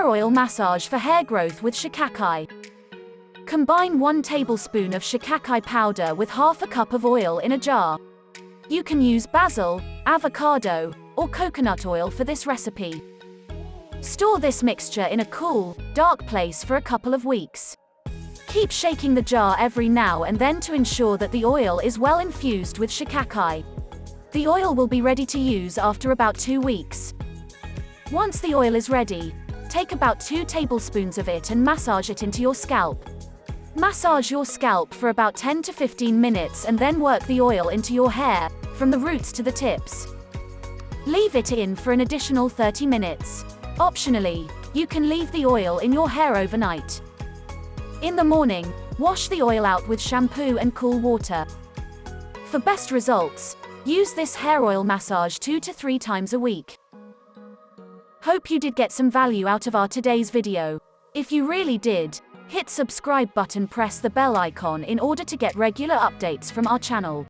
Hair oil massage for hair growth with shikakai. Combine 1 tablespoon of shikakai powder with half a cup of oil in a jar. You can use basil, avocado, or coconut oil for this recipe. Store this mixture in a cool, dark place for a couple of weeks. Keep shaking the jar every now and then to ensure that the oil is well infused with shikakai. The oil will be ready to use after about 2 weeks. Once the oil is ready, take about 2 tablespoons of it and massage it into your scalp. Massage your scalp for about 10 to 15 minutes and then work the oil into your hair, from the roots to the tips. Leave it in for an additional 30 minutes. Optionally, you can leave the oil in your hair overnight. In the morning, wash the oil out with shampoo and cool water. For best results, use this hair oil massage 2 to 3 times a week. Hope you did get some value out of our today's video. If you really did, hit subscribe button, press the bell icon in order to get regular updates from our channel.